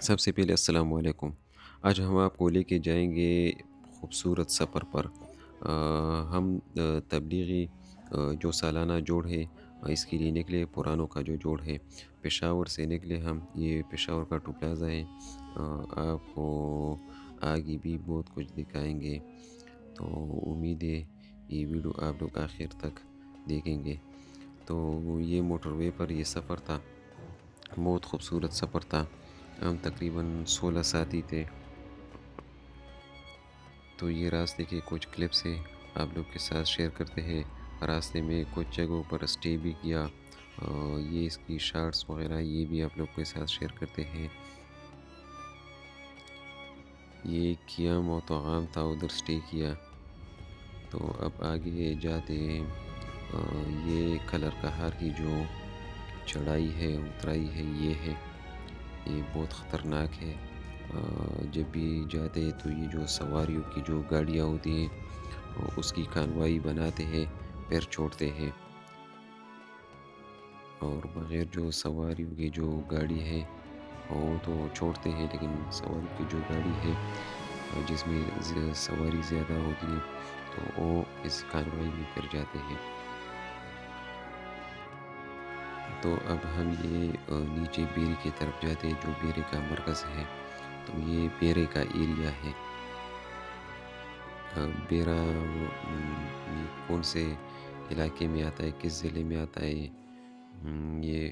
سب سے پہلے السلام علیکم۔ آج ہم آپ کو لے کے جائیں گے خوبصورت سفر پر۔ ہم تبلیغی جو سالانہ جوڑ ہے اس کے لیے نکلے، پرانوں کا جو جوڑ ہے پشاور سے نکلے ہم۔ یہ پشاور کا ٹو پلازا ہے۔ آپ کو آگے بھی بہت کچھ دکھائیں گے، تو امید ہے یہ ویڈیو آپ لوگ آخر تک دیکھیں گے۔ تو یہ موٹر وے پر یہ سفر تھا، بہت خوبصورت سفر تھا۔ ہم تقریباً 16 ساتھی تھے۔ تو یہ راستے کے کچھ کلپس ہیں، آپ لوگ کے ساتھ شیئر کرتے ہیں۔ راستے میں کچھ جگہوں پر اسٹے بھی کیا، یہ اس کی شارٹس وغیرہ یہ بھی آپ لوگ کے ساتھ شیئر کرتے ہیں۔ یہ کیا موتعام تھا، ادھر اسٹے کیا۔ تو اب آگے جاتے ہیں۔ یہ کلر کہار کی جو چڑھائی ہے اترائی ہے یہ بہت خطرناک ہے۔ جب بھی جاتے ہیں تو یہ جو سواریوں کی جو گاڑیاں ہوتی ہیں اس کی کانوائی بناتے ہیں، پیر چھوڑتے ہیں، اور بغیر جو سواریوں کی جو گاڑی ہے وہ تو چھوڑتے ہیں، لیکن سواریوں کی جو گاڑی ہے جس میں سواری زیادہ ہوتی ہے تو وہ اس کانوائی میں پھر جاتے ہیں۔ تو اب ہم یہ نیچے بیری کی طرف جاتے ہیں، جو بیرے کا مرکز ہے۔ تو یہ بیرے کا ایریا ہے۔ بیرا یہ کون سے علاقے میں آتا ہے، کس ضلع میں آتا ہے؟ یہ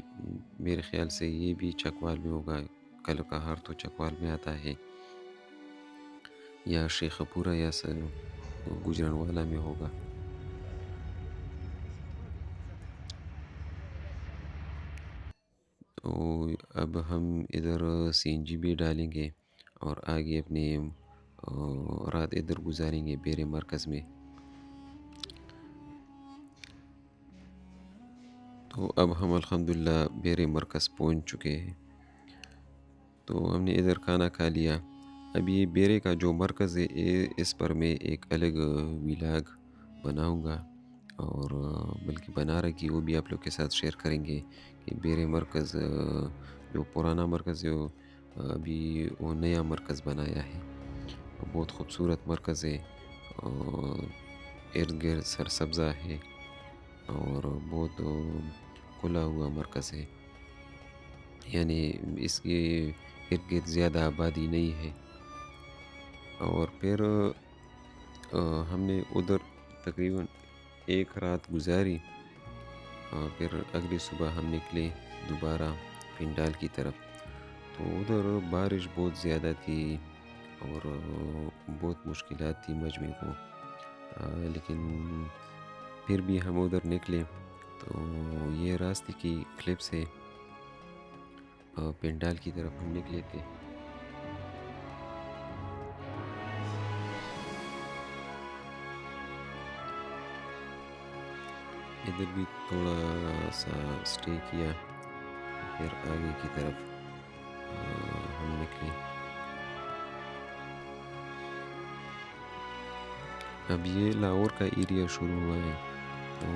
میرے خیال سے یہ بھی چکوال میں ہوگا۔ کلر کہار تو چکوال میں آتا ہے، یا شیخ پورہ یا گجرانوالہ میں ہوگا۔ تو اب ہم ادھر سی این جی بھی ڈالیں گے اور آگے اپنے رات ادھر گزاریں گے بیرے مرکز میں۔ تو اب ہم الحمدللہ بیرے مرکز پہنچ چکے ہیں۔ تو ہم نے ادھر کھانا کھا لیا۔ اب یہ بیرے کا جو مرکز ہے اس پر میں ایک الگ ولاگ بناؤں گا، اور بلکہ بنا رکھی وہ بھی آپ لوگ کے ساتھ شیئر کریں گے کہ بیرے مرکز جو پرانا مرکز ہے ابھی وہ نیا مرکز بنایا ہے۔ بہت خوبصورت مرکز ہے، ارد گرد سرسبزہ ہے اور بہت کھلا ہوا مرکز ہے، یعنی اس کے ارد گرد زیادہ آبادی نہیں ہے۔ اور پھر ہم نے ادھر تقریباً ایک رات گزاری، پھر اگلی صبح ہم نکلے دوبارہ پنڈال کی طرف۔ تو ادھر بارش بہت زیادہ تھی اور بہت مشکلات تھی مجمع کو، لیکن پھر بھی ہم ادھر نکلے۔ تو یہ راستے کی کلپس ہے، پنڈال کی طرف ہم نکلے تھے۔ ادھر بھی تھوڑا سا اسٹے کیا، پھر آگے کی طرف ہم نکلے۔ اب یہ لاہور کا ایریا شروع ہوا ہے، تو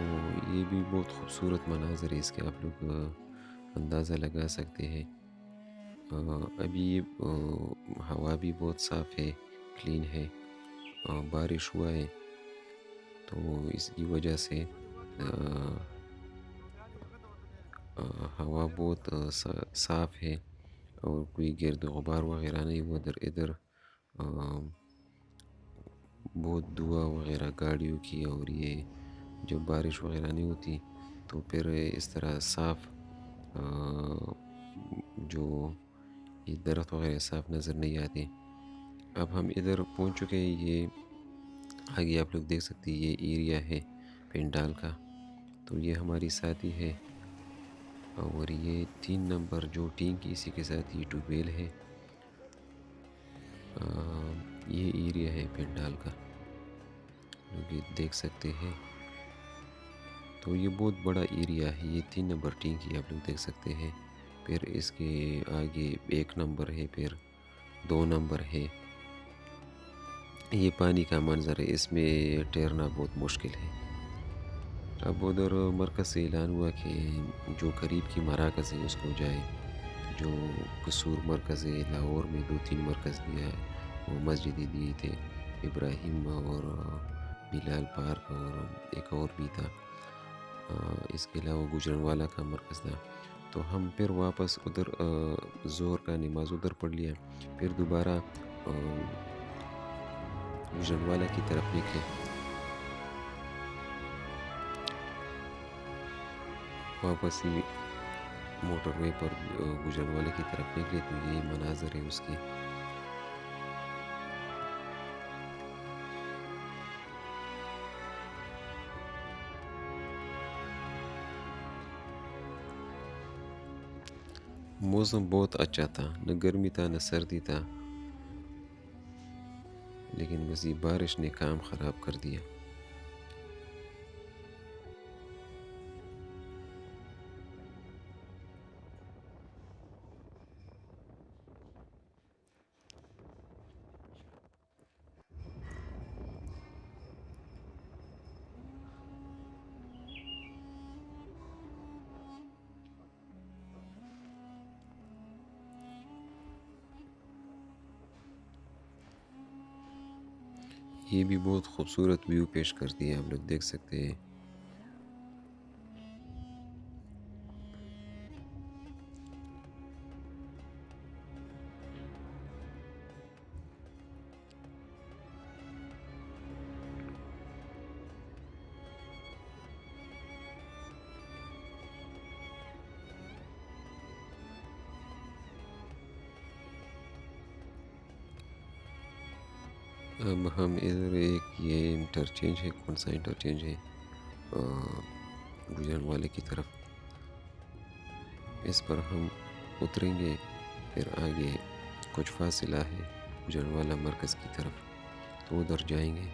یہ بھی بہت خوبصورت مناظر ہے، اس کے آپ لوگ اندازہ لگا سکتے ہیں۔ ابھی ہوا بھی بہت صاف ہے، کلین ہے، بارش ہوا ہے تو اس کی وجہ سے ہوا بہت صاف ہے، اور کوئی گرد غبار وغیرہ نہیں ادھر بہت دعا وغیرہ گاڑیوں کی، اور یہ جب بارش وغیرہ نہیں ہوتی تو پھر اس طرح صاف جو یہ درخت وغیرہ صاف نظر نہیں آتے۔ اب ہم ادھر پہنچ چکے ہیں، یہ آگے آپ لوگ دیکھ سکتے ہیں یہ ایریا ہے پنڈال کا۔ تو یہ ہماری ساتھی ہے، اور یہ 3 نمبر جو ٹینک اسی کے ساتھ یہ ٹوبیل ہے۔ یہ ایریا ہے پنڈال کا، جو دیکھ سکتے ہیں۔ تو یہ بہت بڑا ایریا ہے، یہ 3 نمبر ٹینک آپ لوگ دیکھ سکتے ہیں۔ پھر اس کے آگے 1 نمبر ہے، پھر 2 نمبر ہے۔ یہ پانی کا منظر ہے، اس میں ٹھہرنا بہت مشکل ہے۔ اب ادھر مرکز سے اعلان ہوا کہ جو قریب کی مراکز ہے اس کو جائے، جو قصور مرکز لاہور میں 2-3 مرکز دیا ہے، وہ مسجدیں دیے تھے، ابراہیم اور بلال پارک اور ایک اور بھی تھا، اس کے علاوہ گوجرانوالہ کا مرکز تھا۔ تو ہم پھر واپس ادھر ظہر کا نماز ادھر پڑھ لیا، پھر دوبارہ گوجرانوالہ کی طرف نکلے۔ واپس ہی موٹر وے پر گوجرانوالہ کی طرف نکلے تو یہ مناظر ہے اس کی۔ موسم بہت اچھا تھا، نہ گرمی تھا نہ سردی تھا، لیکن بس یہ بارش نے کام خراب کر دیا۔ یہ بھی بہت خوبصورت ویو پیش کرتی ہے، آپ لوگ دیکھ سکتے ہیں۔ اب ہم ادھر ایک یہ انٹرچینج ہے، کون سا انٹرچینج ہے، گوجرانوالے کی طرف، اس پر ہم اتریں گے، پھر آگے کچھ فاصلہ ہے گوجرانوالہ مرکز کی طرف، تو ادھر جائیں گے۔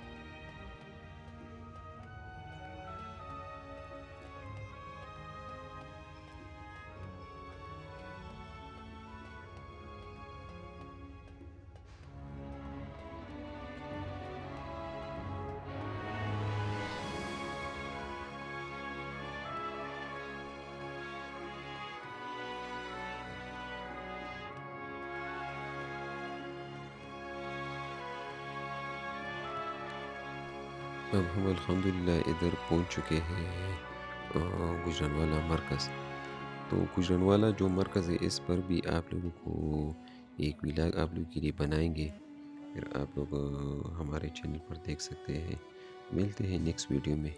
اب ہم الحمدللہ ادھر پہنچ چکے ہیں گوجرانوالہ مرکز۔ تو گوجرانوالہ جو مرکز ہے اس پر بھی آپ لوگوں کو ایک ولاگ آپ لوگوں کے لیے بنائیں گے، پھر آپ لوگ ہمارے چینل پر دیکھ سکتے ہیں۔ ملتے ہیں نیکسٹ ویڈیو میں۔